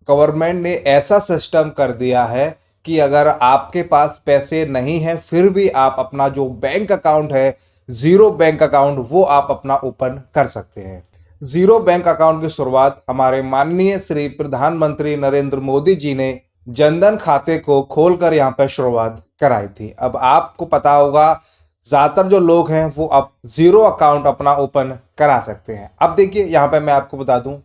Government ने ऐसा system कर दिया है कि अगर आपके पास पैसे नहीं हैं फिर भी आप अपना जो बैंक अकाउंट है, ज़ीरो बैंक अकाउंट, वो आप अपना ओपन कर सकते हैं। ज़ीरो बैंक अकाउंट की शुरुआत हमारे माननीय श्री प्रधानमंत्री नरेंद्र मोदी जी ने जनधन खाते को खोलकर यहाँ पर शुरुआत कराई थी। अब आपको पता होगा ज़्यादातर जो लोग हैं वो अब ज़ीरो अकाउंट अपना ओपन करा सकते हैं। अब देखिए यहाँ पे मैं आपको बता दूं,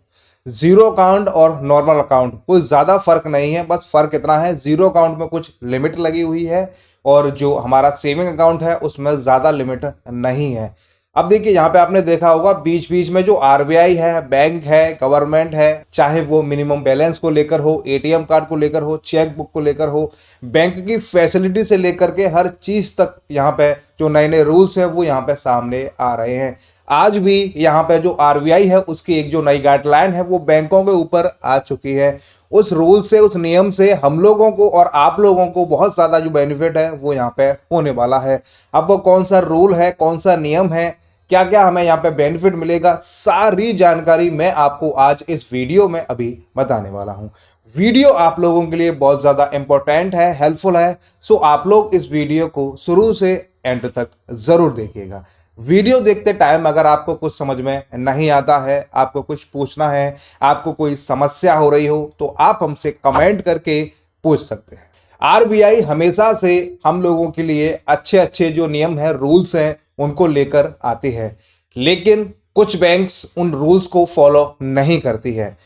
ज़ीरो अकाउंट और नॉर्मल अकाउंट कोई ज़्यादा फ़र्क नहीं है। बस फ़र्क इतना है, ज़ीरो अकाउंट में कुछ लिमिट लगी हुई है और जो हमारा सेविंग अकाउंट है उसमें ज़्यादा लिमिट नहीं है। अब देखिए यहाँ पे आपने देखा होगा बीच बीच में जो आरबीआई है, बैंक है, गवर्नमेंट है, चाहे वो मिनिमम बैलेंस को लेकर हो, एटीएम कार्ड को लेकर हो, चेक बुक को लेकर हो, बैंक की फैसिलिटी से लेकर के हर चीज़ तक यहाँ पे जो नए नए रूल्स हैं वो यहाँ पे सामने आ रहे हैं। आज भी यहाँ पे जो आरबीआई है उसकी एक जो नई गाइडलाइन है वो बैंकों के ऊपर आ चुकी है। उस रूल से, उस नियम से हम लोगों को और आप लोगों को बहुत ज़्यादा जो बेनिफिट है वो यहाँ पे होने वाला है। अब वो कौन सा रूल है, कौन सा नियम है, क्या क्या हमें यहाँ पे बेनिफिट मिलेगा, सारी जानकारी मैं आपको आज इस वीडियो में अभी बताने वाला हूँ। वीडियो आप लोगों के लिए बहुत ज़्यादा इंपॉर्टेंट है, हेल्पफुल है। सो आप लोग इस वीडियो को शुरू से एंड तक ज़रूर देखिएगा। वीडियो देखते टाइम अगर आपको कुछ समझ में नहीं आता है, आपको कुछ पूछना है, आपको कोई समस्या हो रही हो तो आप हमसे कमेंट करके पूछ सकते हैं। आरबीआई हमेशा से हम लोगों के लिए अच्छे अच्छे जो नियम हैं, रूल्स हैं, उनको लेकर आती है, लेकिन कुछ बैंक्स उन रूल्स को फॉलो नहीं करती है।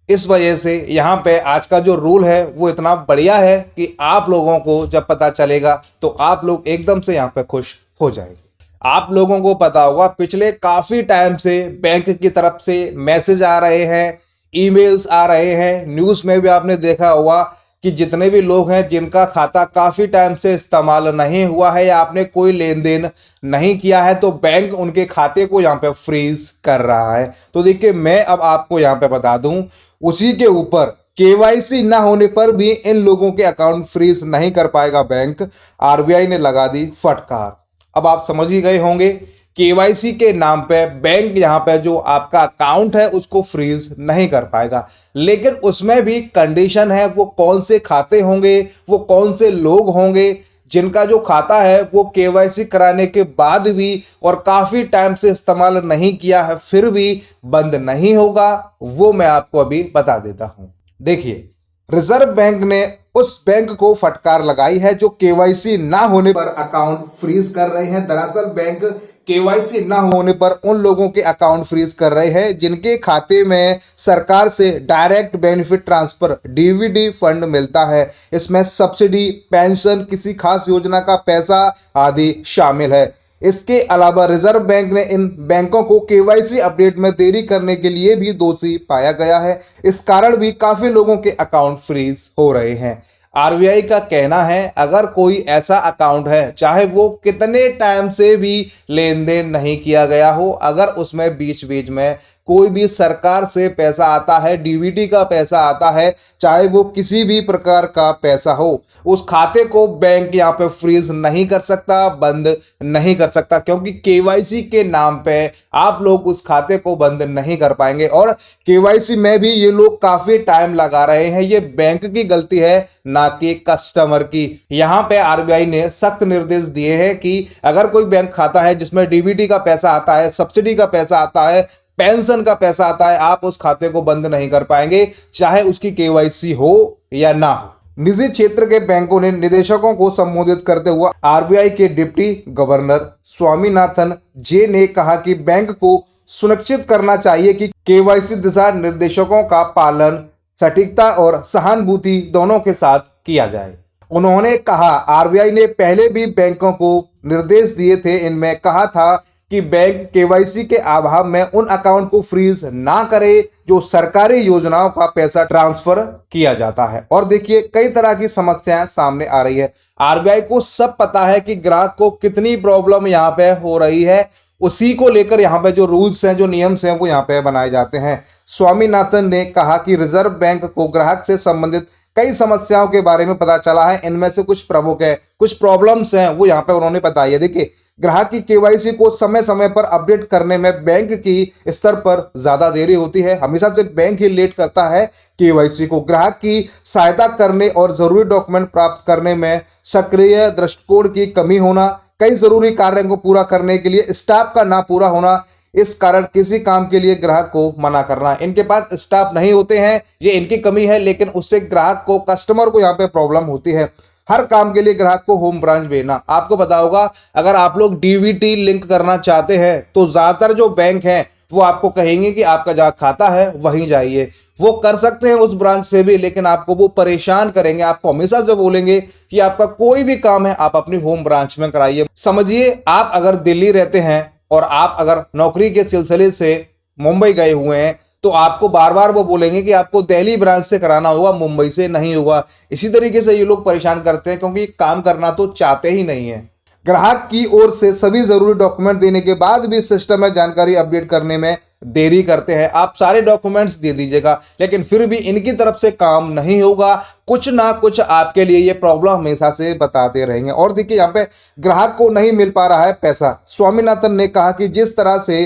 इस वजह से यहाँ पे आज का जो रूल है वो इतना बढ़िया है कि आप लोगों को जब पता चलेगा तो आप लोग एकदम से यहाँ पे खुश हो जाएंगे। आप लोगों को पता होगा पिछले काफ़ी टाइम से बैंक की तरफ से मैसेज आ रहे हैं, ईमेल्स आ रहे हैं, न्यूज़ में भी आपने देखा होगा कि जितने भी लोग हैं जिनका खाता काफ़ी टाइम से इस्तेमाल नहीं हुआ है या आपने कोई लेन देन नहीं किया है तो बैंक उनके खाते को यहाँ पे फ्रीज कर रहा है। तो देखिए मैं अब आपको यहाँ पे बता दूं, उसी के ऊपर केवाईसी ना होने पर भी इन लोगों के अकाउंट फ्रीज नहीं कर पाएगा बैंक। आरबीआई ने लगा दी फटकार। अब आप समझ ही गए होंगे, केवाईसी के नाम पे बैंक यहाँ पे जो आपका अकाउंट है उसको फ्रीज नहीं कर पाएगा, लेकिन उसमें भी कंडीशन है। वो कौन से खाते होंगे, वो कौन से लोग होंगे जिनका जो खाता है वो केवाईसी कराने के बाद भी और काफ़ी टाइम से इस्तेमाल नहीं किया है फिर भी बंद नहीं होगा, वो मैं आपको अभी बता देता हूँ। देखिए, रिजर्व बैंक ने उस बैंक को फटकार लगाई है जो केवाईसी ना होने पर अकाउंट फ्रीज कर रहे हैं। दरअसल बैंक केवाईसी ना होने पर उन लोगों के अकाउंट फ्रीज कर रहे हैं जिनके खाते में सरकार से direct benefit transfer DBT fund मिलता है। इसमें सब्सिडी, पेंशन, किसी खास योजना का पैसा आदि शामिल है। इसके अलावा रिजर्व बैंक ने इन बैंकों को केवाईसी अपडेट में देरी करने के लिए भी दोषी पाया गया है। इस कारण भी काफ़ी लोगों के अकाउंट फ्रीज हो रहे हैं। आरबीआई का कहना है अगर कोई ऐसा अकाउंट है, चाहे वो कितने टाइम से भी लेन देन नहीं किया गया हो, अगर उसमें बीच बीच में कोई भी सरकार से पैसा आता है, डीबीटी का पैसा आता है, चाहे वो किसी भी प्रकार का पैसा हो, उस खाते को बैंक यहाँ पे फ्रीज नहीं कर सकता, बंद नहीं कर सकता, क्योंकि केवाईसी के नाम पे आप लोग उस खाते को बंद नहीं कर पाएंगे। और केवाईसी में भी ये लोग काफ़ी टाइम लगा रहे हैं, ये बैंक की गलती है ना कि कस्टमर की। यहाँ पे आरबीआई ने सख्त निर्देश दिए हैं कि अगर कोई बैंक खाता है जिसमें डीबीटी का पैसा आता है, सब्सिडी का पैसा आता है, पेंशन का पैसा आता है, आप उस खाते को बंद नहीं कर पाएंगे, चाहे उसकी केवाईसी हो या ना हो। निजी क्षेत्र के बैंकों ने निदेशकों को संबोधित करते हुए आरबीआई के डिप्टी गवर्नर स्वामीनाथन जे ने कहा कि बैंक को सुनिश्चित करना चाहिए कि केवाईसी दिशा निर्देशों का पालन सटीकता और सहानुभूति दोनों के साथ किया जाए। उन्होंने कहा आरबीआई ने पहले भी बैंकों को निर्देश दिए थे, इनमें कहा था कि बैंक केवाईसी के अभाव में उन अकाउंट को फ्रीज ना करे जो सरकारी योजनाओं का पैसा ट्रांसफर किया जाता है। और देखिए कई तरह की समस्याएं सामने आ रही है। आरबीआई को सब पता है कि ग्राहक को कितनी प्रॉब्लम यहाँ पे हो रही है, उसी को लेकर यहाँ पे जो रूल्स हैं, जो नियम्स हैं वो यहाँ पे बनाए जाते हैं। स्वामीनाथन ने कहा कि रिजर्व बैंक को ग्राहक से संबंधित कई समस्याओं के बारे में पता चला है, इनमें से कुछ प्रमुख है, कुछ प्रॉब्लम्स हैं वो यहाँ पे उन्होंने बताई है। देखिए ग्राहक की केवाईसी को समय समय पर अपडेट करने में बैंक की स्तर पर ज्यादा देरी होती है। हमेशा से बैंक ही लेट करता है केवाईसी को। ग्राहक की सहायता करने और जरूरी डॉक्यूमेंट प्राप्त करने में सक्रिय दृष्टिकोण की कमी होना, कई जरूरी कार्यों को पूरा करने के लिए स्टाफ का ना पूरा होना, इस कारण किसी काम के लिए ग्राहक को मना करना। इनके पास स्टाफ नहीं होते हैं, ये इनकी कमी है, लेकिन उससे ग्राहक को, कस्टमर को यहाँ पे प्रॉब्लम होती है। हर काम के लिए ग्राहक को होम ब्रांच भेजना। आपको पता होगा, अगर आप लोग डीबीटी लिंक करना चाहते हैं तो ज्यादातर जो बैंक हैं वो आपको कहेंगे कि आपका जहाँ खाता है वहीं जाइए। वो कर सकते हैं उस ब्रांच से भी, लेकिन आपको वो परेशान करेंगे। आपको हमेशा जो बोलेंगे कि आपका कोई भी काम है आप अपनी होम ब्रांच में कराइए। समझिए, आप अगर दिल्ली रहते हैं और आप अगर नौकरी के सिलसिले से मुंबई गए हुए हैं तो आपको बार बार वो बोलेंगे कि आपको दिल्ली ब्रांच से कराना होगा, मुंबई से नहीं होगा। इसी तरीके से ये लोग परेशान करते हैं, क्योंकि काम करना तो चाहते ही नहीं है। ग्राहक की ओर से सभी जरूरी डॉक्यूमेंट देने के बाद भी सिस्टम में जानकारी अपडेट करने में देरी करते हैं। आप सारे डॉक्यूमेंट्स दे दीजिएगा, लेकिन फिर भी इनकी तरफ से काम नहीं होगा। कुछ ना कुछ आपके लिए ये प्रॉब्लम हमेशा से बताते रहेंगे। और देखिए, यहाँ पे ग्राहक को नहीं मिल पा रहा है पैसा। स्वामीनाथन ने कहा कि जिस तरह से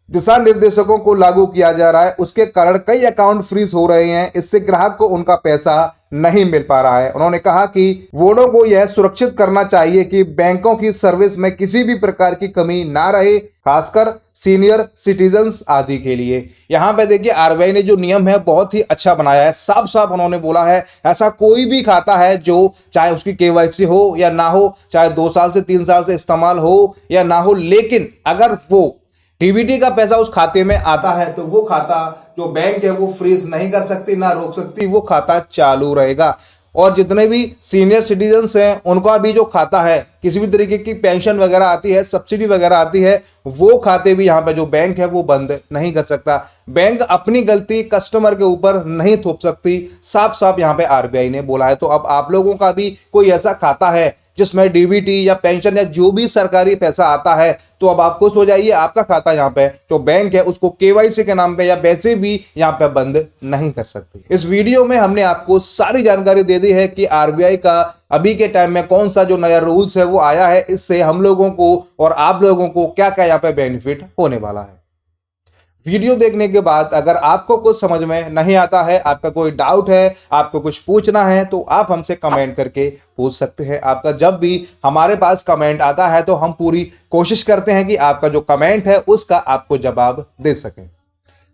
दिशा निर्देशों को लागू किया जा रहा है उसके कारण कई अकाउंट फ्रीज हो रहे हैं। इससे ग्राहक को उनका पैसा नहीं मिल पा रहा है। उन्होंने कहा कि बोर्डों को यह सुरक्षित करना चाहिए कि बैंकों की सर्विस में किसी भी प्रकार की कमी ना रहे, खासकर सीनियर सिटीजन्स आदि के लिए। यहाँ पे देखिए, आरबीआई ने जो नियम है बहुत ही अच्छा बनाया है। साफ साफ उन्होंने बोला है, ऐसा कोई भी खाता है जो चाहे उसकी केवाईसी हो या ना हो, चाहे 2 साल से 3 साल से इस्तेमाल हो या ना हो, लेकिन अगर वो डीबीटी का पैसा उस खाते में आता है तो वो खाता जो बैंक है वो फ्रीज नहीं कर सकती, ना रोक सकती, वो खाता चालू रहेगा। और जितने भी सीनियर सिटीजन्स हैं उनका भी जो खाता है, किसी भी तरीके की पेंशन वगैरह आती है, सब्सिडी वगैरह आती है, वो खाते भी यहाँ पे जो बैंक है वो बंद नहीं कर सकता। बैंक अपनी गलती कस्टमर के ऊपर नहीं थोप सकती, साफ साफ यहाँ पे आरबीआई ने बोला है। तो अब आप लोगों का भी कोई ऐसा खाता है जिसमें डीबीटी या पेंशन या जो भी सरकारी पैसा आता है, तो अब आप खुश हो जाइए, आपका खाता यहाँ पे जो बैंक है उसको केवाईसी के नाम पे या वैसे भी यहाँ पे बंद नहीं कर सकती। इस वीडियो में हमने आपको सारी जानकारी दे दी है कि आरबीआई का अभी के टाइम में कौन सा जो नया रूल्स है वो आया है, इससे हम लोगों को और आप लोगों को क्या क्या यहाँ पे बेनिफिट होने वाला है। वीडियो देखने के बाद अगर आपको कुछ समझ में नहीं आता है, आपका कोई डाउट है, आपको कुछ पूछना है, तो आप हमसे कमेंट करके पूछ सकते हैं। आपका जब भी हमारे पास कमेंट आता है तो हम पूरी कोशिश करते हैं कि आपका जो कमेंट है उसका आपको जवाब दे सकें।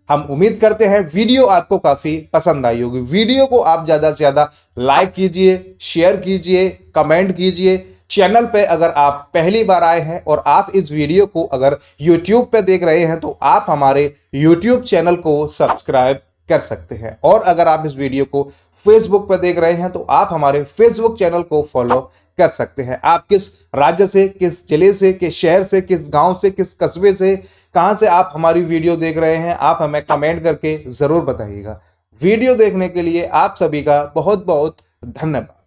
हम उम्मीद करते हैं वीडियो आपको काफ़ी पसंद आई होगी। वीडियो को आप ज़्यादा से ज़्यादा लाइक कीजिए, शेयर कीजिए, कमेंट कीजिए। चैनल पे अगर आप पहली बार आए हैं और आप इस वीडियो को अगर YouTube पे देख रहे हैं तो आप हमारे YouTube चैनल को सब्सक्राइब कर सकते हैं। और अगर आप इस वीडियो को Facebook पे देख रहे हैं तो आप हमारे Facebook चैनल को फॉलो कर सकते हैं। आप किस राज्य से, किस जिले से, किस शहर से, किस गांव से, किस कस्बे से, कहां से आप हमारी वीडियो देख रहे हैं, आप हमें कमेंट करके ज़रूर बताइएगा। वीडियो देखने के लिए आप सभी का बहुत बहुत धन्यवाद।